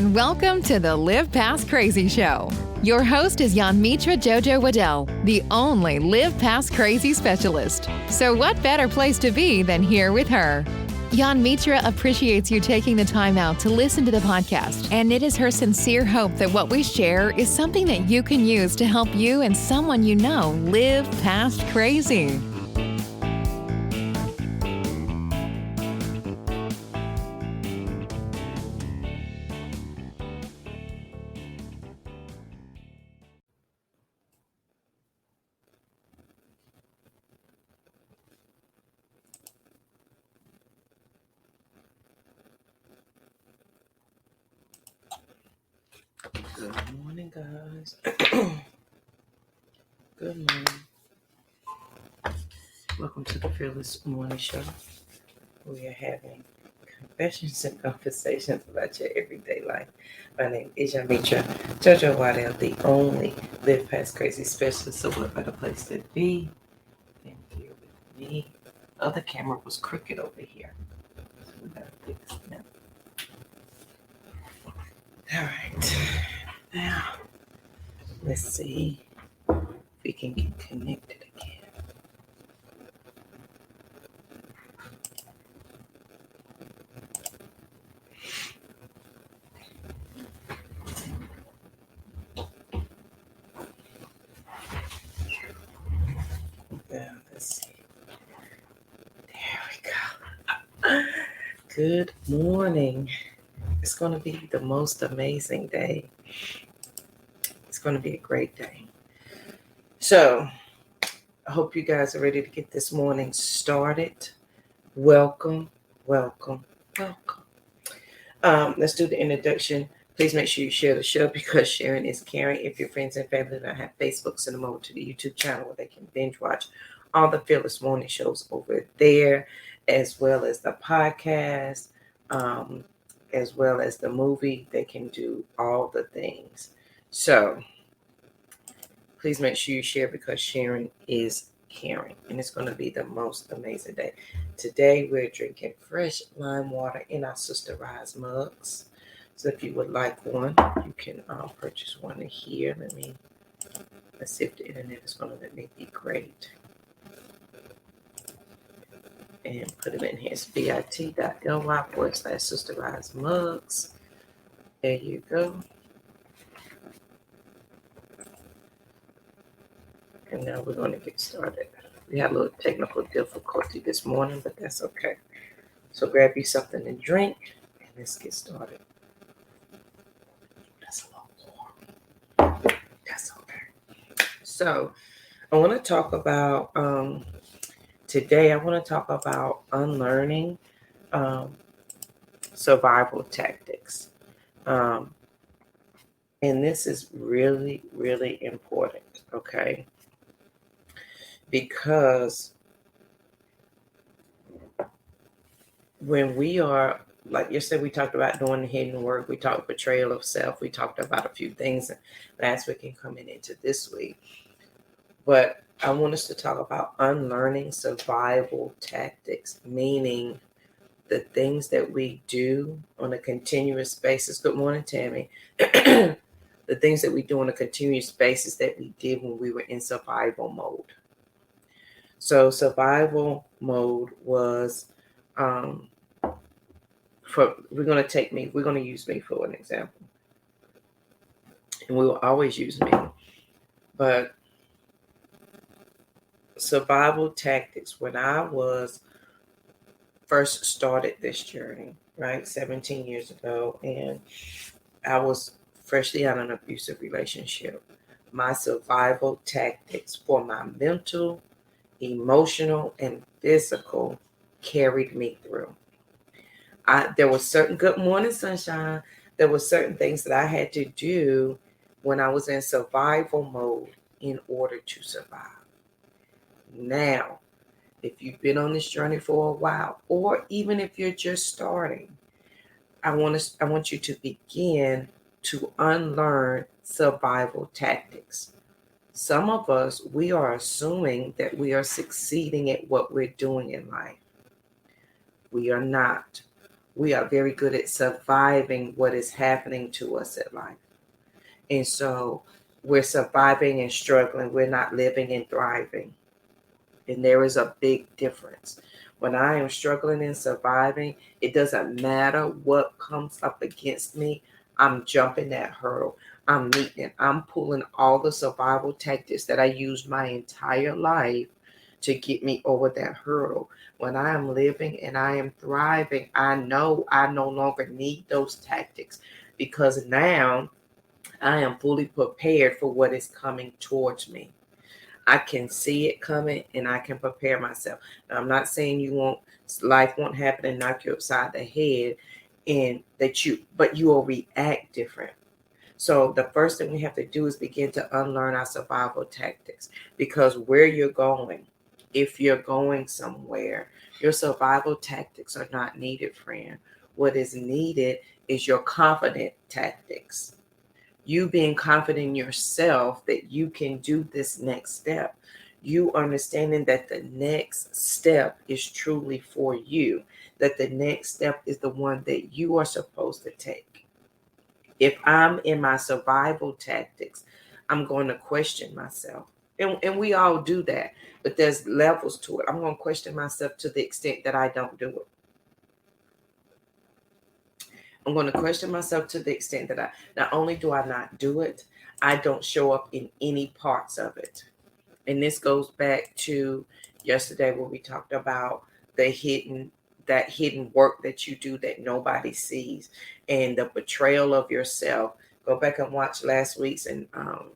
and welcome to the Live Past Crazy Show. Your host is Mitra Jojo Waddell, the only Live Past Crazy specialist. So what better place to be than here with her? Mitra appreciates you taking the time out to listen to the podcast, and it is her sincere hope that what we share is something that you can use to help you and someone you know live past crazy. Good morning, guys. Good morning. Welcome to the Fearless Morning Show. We are having confessions and conversations about your everyday life. My name is Mitra Jojo Waddell, the only Live Past Crazy specialist. So what better place to be than here with me? The other camera was crooked over here, so we gotta fix it now. All right. Now, let's see if we can get connected again. Yeah, let's see. There we go. Good morning. It's going to be the most amazing day. It's going to be a great day. So, I hope you guys are ready to get this morning started. Welcome, welcome, welcome. Let's do the introduction. Please make sure you share the show because sharing is caring. If your friends and family don't have Facebook, send them over to the YouTube channel where they can binge watch all the Fearless Morning shows over there, as well as the podcast, as well as the movie. They can do all the things. So please make sure you share because sharing is caring, and it's going to be the most amazing day. Today we're drinking fresh lime water in our Sister Rise mugs. So if you would like one, you can purchase one in here. Let's see if the internet is going to let me be great. And put them in here. It's bit.ly/Sister Rise mugs. There you go. And now we're going to get started. We had a little technical difficulty this morning, but that's okay. So grab you something to drink and let's get started. That's a little warm. That's okay. So I want to talk about, today I want to talk about unlearning survival tactics. And this is really, really important, okay? Because when we are, like yesterday, we talked about doing the hidden work. We talked betrayal of self. We talked about a few things last week and coming into this week. But I want us to talk about unlearning survival tactics, meaning the things that we do on a continuous basis. Good morning, Tammy. The things that we do on a continuous basis that we did when we were in survival mode. So survival mode was, we're going to use me for an example. And we will always use me. But survival tactics, when I was first started this journey, right, 17 years ago, and I was freshly out of an abusive relationship, my survival tactics for my mental, emotional, and physical carried me through. There was certain, good morning, sunshine. There were certain things that I had to do when I was in survival mode in order to survive. Now, if you've been on this journey for a while, or even if you're just starting, I want you to begin to unlearn survival tactics. Some of us, we are assuming that we are succeeding at what we're doing in life. We are not. We are very good at surviving what is happening to us in life. And so we're surviving and struggling. We're not living and thriving. And there is a big difference. When I am struggling and surviving, it doesn't matter what comes up against me. I'm jumping that hurdle. I'm meeting it. I'm pulling all the survival tactics that I used my entire life to get me over that hurdle. When I am living and I am thriving, I know I no longer need those tactics because now I am fully prepared for what is coming towards me. I can see it coming and I can prepare myself. Now, I'm not saying life won't happen and knock you upside the head but you will react different. So the first thing we have to do is begin to unlearn our survival tactics, because where you're going, if you're going somewhere, your survival tactics are not needed, friend. What is needed is your confident tactics. You being confident in yourself that you can do this next step. You understanding that the next step is truly for you, that the next step is the one that you are supposed to take. If I'm in my survival tactics, I'm going to question myself. And we all do that, but there's levels to it. I'm going to question myself to the extent that I don't do it. I'm going to question myself to the extent that not only do I not do it, I don't show up in any parts of it. And this goes back to yesterday where we talked about that hidden work that you do that nobody sees, and the betrayal of yourself. Go back and watch last week's and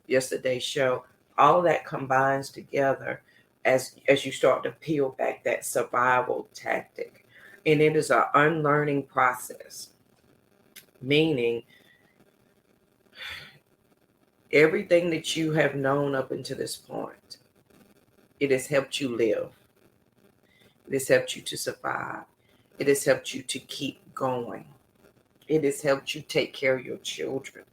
yesterday's show. All that combines together as you start to peel back that survival tactic. And it is an unlearning process, meaning everything that you have known up until this point, it has helped you live. It has helped you to survive. It has helped you to keep going. It has helped you take care of your children.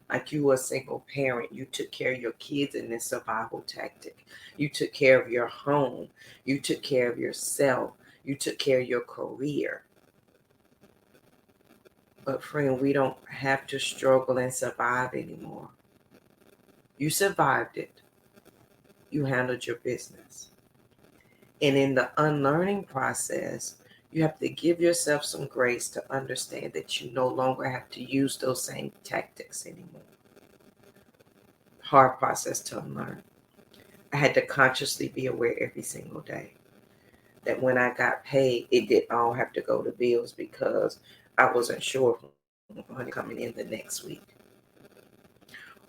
Like you were a single parent, you took care of your kids in this survival tactic. You took care of your home. You took care of yourself. You took care of your career. But friend, we don't have to struggle and survive anymore. You survived it. You handled your business. And in the unlearning process, you have to give yourself some grace to understand that you no longer have to use those same tactics anymore. Hard process to unlearn. I had to consciously be aware every single day that when I got paid, it didn't all have to go to bills, because I wasn't sure if money coming in the next week.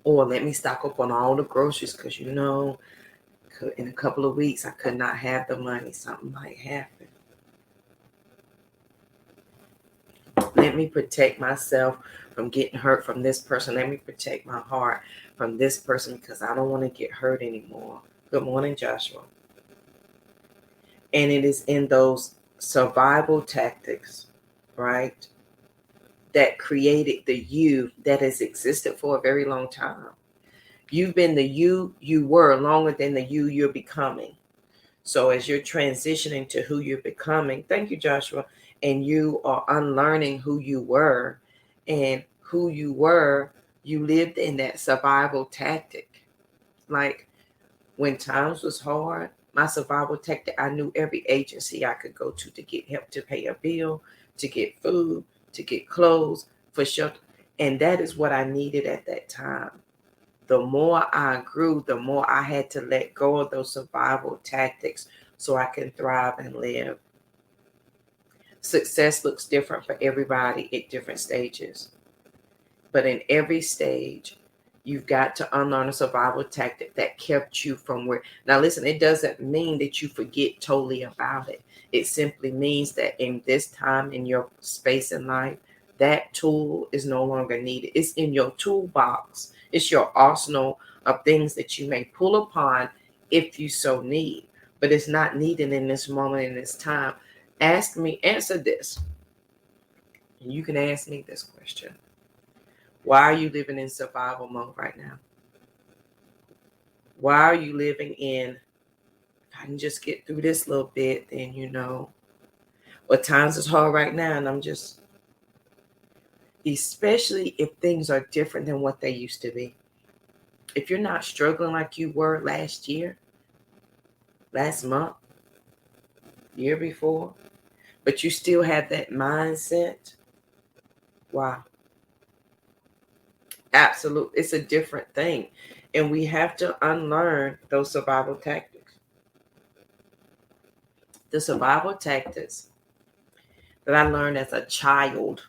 Or let me stock up on all the groceries, because in a couple of weeks I could not have the money. Something might happen. Let me protect myself from getting hurt from this person. Let me protect my heart from this person, because I don't want to get hurt anymore. Good morning, Joshua. And it is in those survival tactics, right, that created the you that has existed for a very long time. You've been the you were longer than the you're becoming. So as you're transitioning to who you're becoming, thank you, Joshua, and you are unlearning who you were, and who you were, you lived in that survival tactic. Like when times was hard, my survival tactic, I knew every agency I could go to get help, to pay a bill, to get food, to get clothes, for shelter. And that is what I needed at that time. The more I grew, the more I had to let go of those survival tactics so I can thrive and live. Success looks different for everybody at different stages. But in every stage, you've got to unlearn a survival tactic that kept you from where. Now, listen, it doesn't mean that you forget totally about it. It simply means that in this time in your space in life, that tool is no longer needed. It's in your toolbox. It's your arsenal of things that you may pull upon if you so need, but it's not needed in this moment, in this time. Answer this. And you can ask me this question. Why are you living in survival mode right now? Why are you living in, if I can just get through this little bit, then but times is hard right now, and I'm just especially if things are different than what they used to be. If you're not struggling like you were last year, last month, year before, but you still have that mindset, wow, absolutely, it's a different thing. And we have to unlearn those survival tactics. The survival tactics that I learned as a child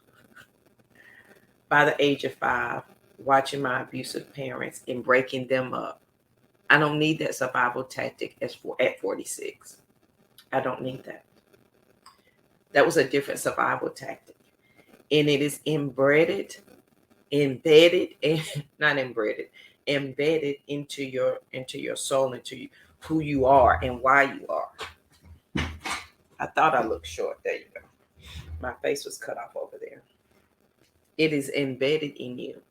by the age of 5, watching my abusive parents and breaking them up. I don't need that survival tactic at 46. I don't need that. That was a different survival tactic. And it is embedded, and not embedded, embedded into your soul, into who you are and why you are. I thought I looked short. There you go. My face was cut off over there. It is embedded in you.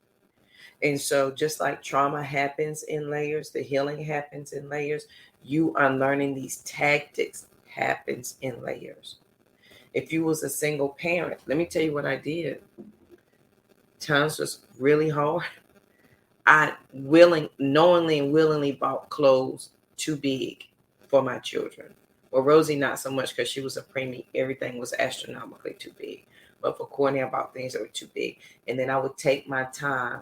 And so just like trauma happens in layers, the healing happens in layers, you unlearning these tactics happens in layers. If you was a single parent, let me tell you what I did. Times was really hard. I knowingly and willingly bought clothes too big for my children. Well, Rosie, not so much because she was a preemie. Everything was astronomically too big. But for Courtney, I bought things that were too big. And then I would take my time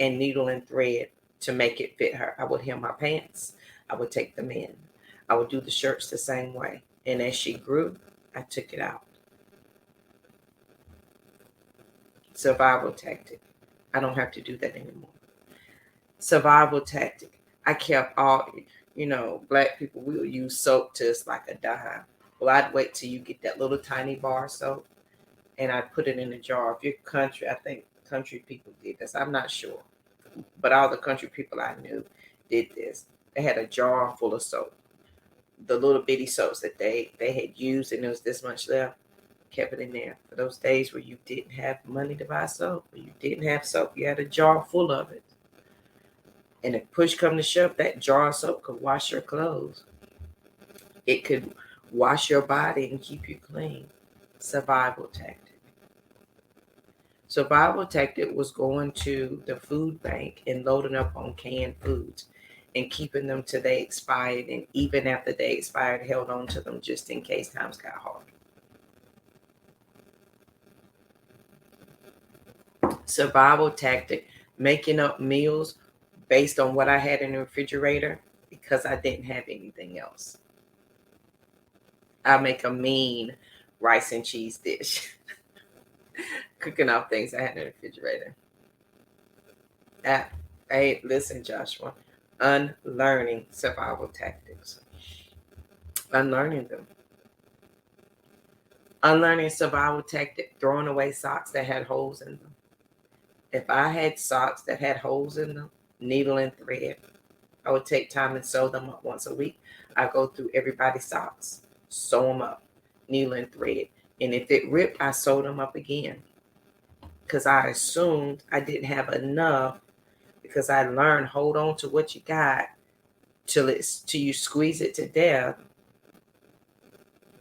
and needle and thread to make it fit her. I would hem my pants. I would take them in. I would do the shirts the same way. And as she grew, I took it out. Survival tactic. I don't have to do that anymore. Survival tactic. I kept all, Black people, we would use soap to us like a dime. Well, I'd wait till you get that little tiny bar of soap and I'd put it in a jar. If you're country, I think country people did this. I'm not sure. But all the country people I knew did this. They had a jar full of soap. The little bitty soaps that they had used, and there was this much left, kept it in there. For those days where you didn't have money to buy soap, or you didn't have soap, you had a jar full of it. And if push come to shove, that jar of soap could wash your clothes. It could wash your body and keep you clean. Survival tactic. Survival tactic was going to the food bank and loading up on canned foods and keeping them till they expired, and even after they expired, held on to them just in case times got hard. Survival tactic, making up meals based on what I had in the refrigerator because I didn't have anything else. I make a mean rice and cheese dish. Cooking up things I had in the refrigerator. Hey, listen, Joshua. Unlearning survival tactics. Unlearning them. Unlearning survival tactic, throwing away socks that had holes in them. If I had socks that had holes in them, needle and thread, I would take time and sew them up once a week. I go through everybody's socks, sew them up, needle and thread. And if it ripped, I sewed them up again. Because I assumed I didn't have enough, because I learned hold on to what you got till you squeeze it to death.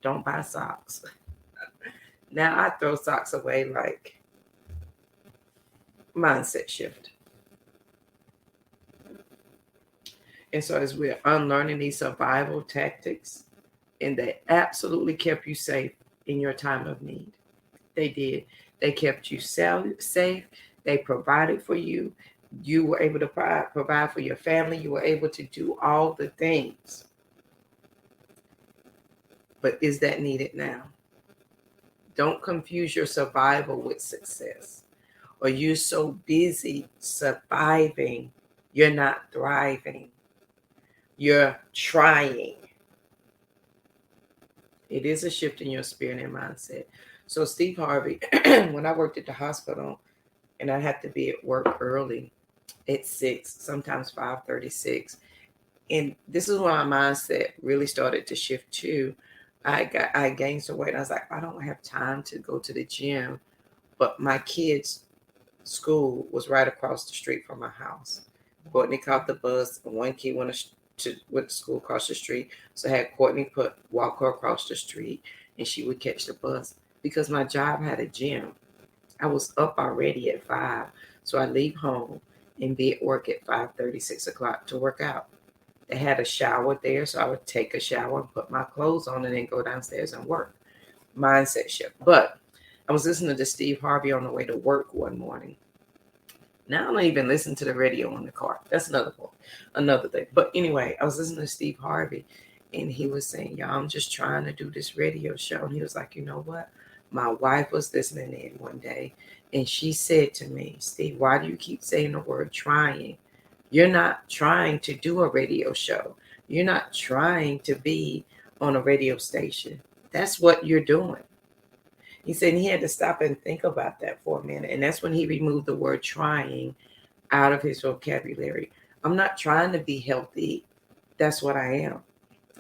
Don't buy socks. Now I throw socks away like mindset shift. And so as we're unlearning these survival tactics, and they absolutely kept you safe in your time of need. They did. They kept you safe. They provided for you. You were able to provide for your family. You were able to do all the things. But is that needed now? Don't confuse your survival with success. Or you're so busy surviving, you're not thriving. You're trying. It is a shift in your spirit and mindset. So Steve Harvey, when I worked at the hospital and I had to be at work early at 6, sometimes 5:36. And this is when my mindset really started to shift too. I gained some weight. I was like, I don't have time to go to the gym. But my kids' school was right across the street from my house. Courtney caught the bus, and one kid went to school across the street. So I had Courtney walk her across the street, and she would catch the bus because my job had a gym. I was up already at 5. So I leave home and be at work at 5:30, 6 o'clock to work out. They had a shower there, so I would take a shower and put my clothes on and then go downstairs and work. Mindset shift. But I was listening to Steve Harvey on the way to work one morning. Now I don't even listen to the radio in the car. That's another thing. But anyway, I was listening to Steve Harvey, and he was saying, "Y'all, I'm just trying to do this radio show." And he was like, "You know what? My wife was listening in one day, and she said to me, 'Steve, why do you keep saying the word trying? You're not trying to do a radio show. You're not trying to be on a radio station. That's what you're doing." He said he had to stop and think about that for a minute. And that's when he removed the word trying out of his vocabulary. I'm not trying to be healthy. That's what I am.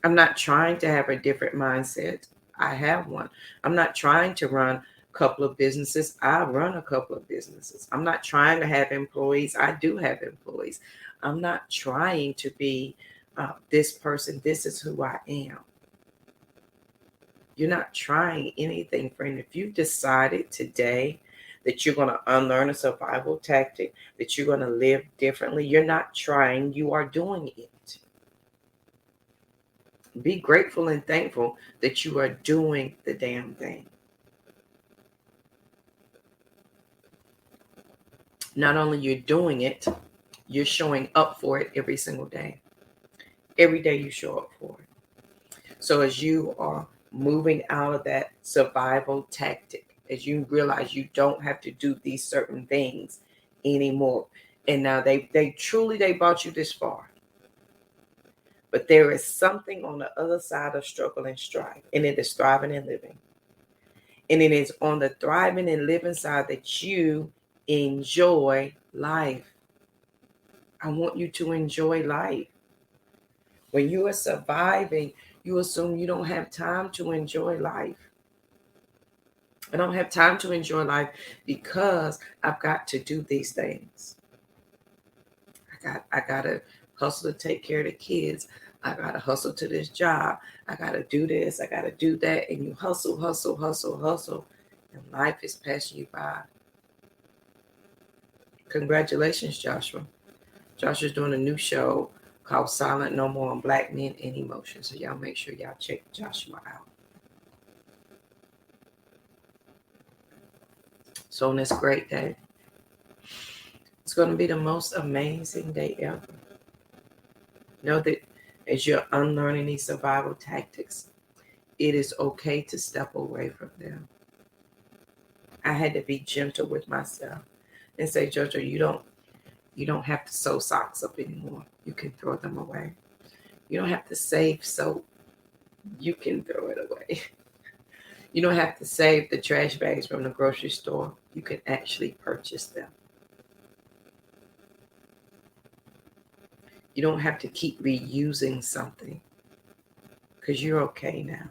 I'm not trying to have a different mindset. I have one. I'm not trying to run a couple of businesses. I run a couple of businesses. I'm not trying to have employees. I do have employees. I'm not trying to be this person. This is who I am. You're not trying anything, friend. If you decided today that you're going to unlearn a survival tactic, that you're going to live differently, you're not trying, you are doing it. Be grateful and thankful that you are doing the damn thing. Not only you're doing it, you're showing up for it every single day. Every day you show up for it. So as you are moving out of that survival tactic, as you realize you don't have to do these certain things anymore. And now they truly brought you this far. But there is something on the other side of struggle and strife, and it is thriving and living. And it is on the thriving and living side that you enjoy life. I want you to enjoy life. When you are surviving, you assume you don't have time to enjoy life. I don't have time to enjoy life because I've got to do these things. I gotta hustle to take care of the kids. I gotta hustle to this job. I gotta do this. I gotta do that. And you hustle, and life is passing you by. Congratulations, Joshua. Joshua's doing a new show called Silent No More on Black Men and Emotion. So y'all make sure y'all check Joshua out. So on this great day, it's going to be the most amazing day ever. Know that as you're unlearning these survival tactics, it is okay to step away from them. I had to be gentle with myself and say, Jojo, you don't have to sew socks up anymore. You can throw them away. You don't have to save soap. You can throw it away. You don't have to save the trash bags from the grocery store. You can actually purchase them. You don't have to keep reusing something because you're okay now.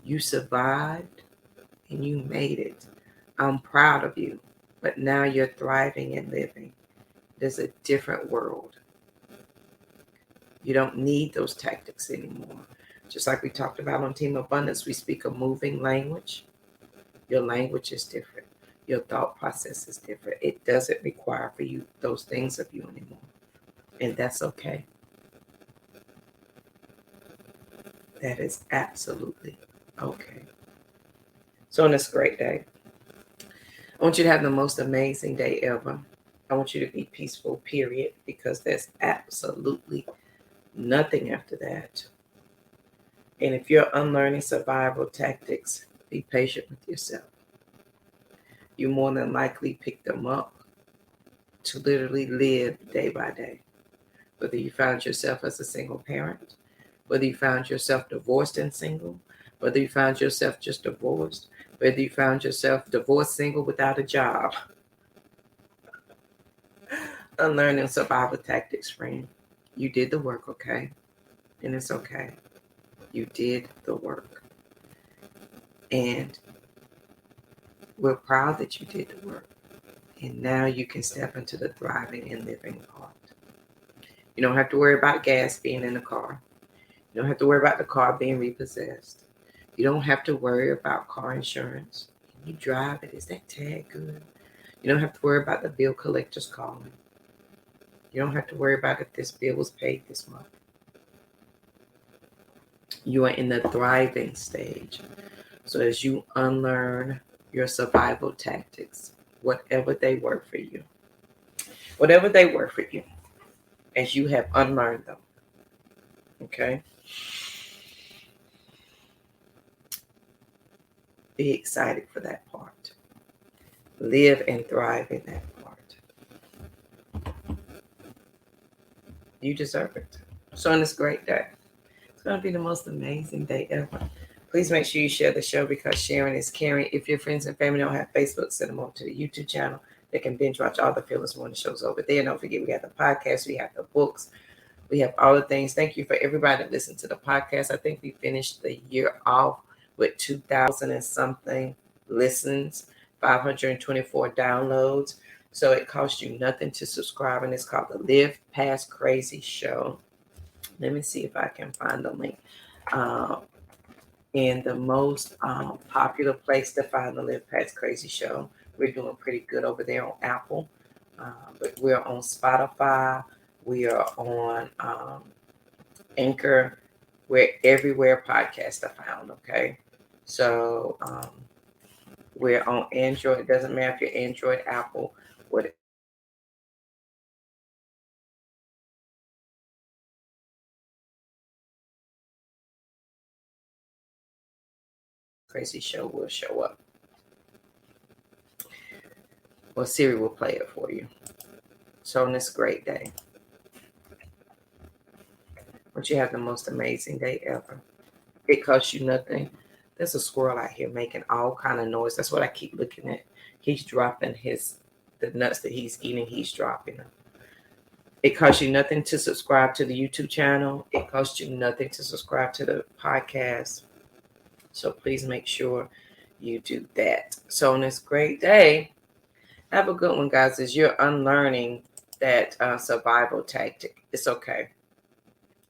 You survived and you made it. I'm proud of you, but now you're thriving and living. There's a different world. You don't need those tactics anymore. Just like we talked about on Team Abundance, we speak a moving language. Your language is different. Your thought process is different. It doesn't require for you those things of you anymore. And that's okay. That is absolutely okay. So on this great day, I want you to have the most amazing day ever. I want you to be peaceful, period, because there's absolutely nothing after that. And if you're unlearning survival tactics, be patient with yourself. You more than likely pick them up to literally live day by day. Whether you found yourself as a single parent, whether you found yourself divorced and single, whether you found yourself just divorced, whether you found yourself divorced, single, without a job. Unlearning survival tactics, friend. You did the work, okay? And it's okay. You did the work. And we're proud that you did the work. And now you can step into the thriving and living part. You don't have to worry about gas being in the car. You don't have to worry about the car being repossessed. You don't have to worry about car insurance. You drive it. Is that tag good? You don't have to worry about the bill collectors calling. You don't have to worry about if this bill was paid this month. You are in the thriving stage. So as you unlearn your survival tactics, whatever they work for you, as you have unlearned them, okay? Be excited for that part. Live and thrive in that part. You deserve it. So on this great day, it's going to be the most amazing day ever. Please make sure you share the show because sharing is caring. If your friends and family don't have Facebook, send them over to the YouTube channel. They can binge watch all the Fearless Morning shows over there. Don't forget, we have the podcast, we have the books, we have all the things. Thank you for everybody that listened to the podcast. I think we finished the year off with 2,000 and something listens, 524 downloads. So it costs you nothing to subscribe, and it's called the Live Past Crazy Show. Let me see if I can find the link. In the most popular place to find the Live Past Crazy Show. We're doing pretty good over there on Apple, but we're on Spotify. We are on Anchor. We're everywhere podcasts are found, okay? So we're on Android. It doesn't matter if you're Android, Apple, whatever. Crazy Show will show up. Well, Siri will play it for you. So on this great day, but you have the most amazing day ever. It costs you nothing. There's a squirrel out here making all kind of noise. That's what I keep looking at. He's dropping the nuts that he's eating. He's dropping them. It costs you nothing to subscribe to the YouTube channel. It costs you nothing to subscribe to the podcast. So please make sure you do that. So on this great day, have a good one, guys, as you're unlearning that survival tactic. It's okay.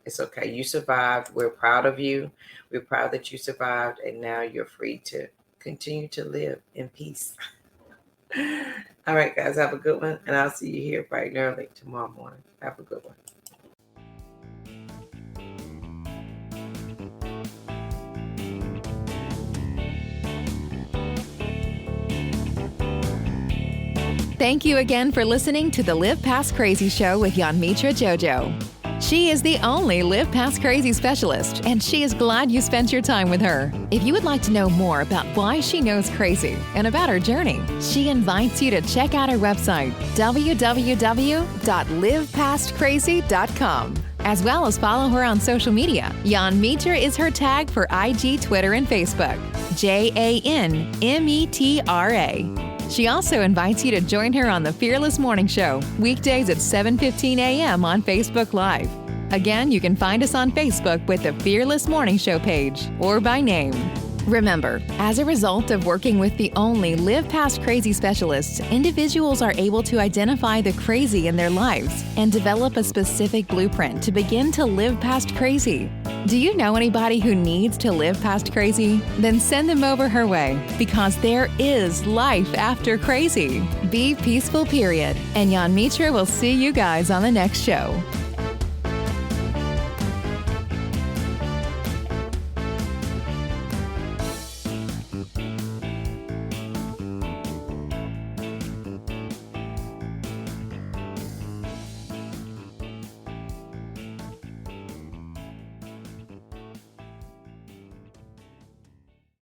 It's okay. You survived. We're proud of you. We're proud that you survived, and now you're free to continue to live in peace. All right, guys, have a good one, and I'll see you here bright and early tomorrow morning. Have a good one. Thank you again for listening to the Live Past Crazy Show with Mitra Jojo. She is the only Live Past Crazy specialist, and she is glad you spent your time with her. If you would like to know more about why she knows crazy and about her journey, she invites you to check out her website, www.livepastcrazy.com, as well as follow her on social media. Mitra is her tag for IG, Twitter, and Facebook, JANMETRA. She also invites you to join her on the Fearless Morning Show, weekdays at 7:15 a.m. on Facebook Live. Again, you can find us on Facebook with the Fearless Morning Show page or by name. Remember, as a result of working with the only Live Past Crazy specialists, individuals are able to identify the crazy in their lives and develop a specific blueprint to begin to live past crazy. Do you know anybody who needs to live past crazy? Then send them over her way, because there is life after crazy. Be peaceful, period. And Mitra will see you guys on the next show.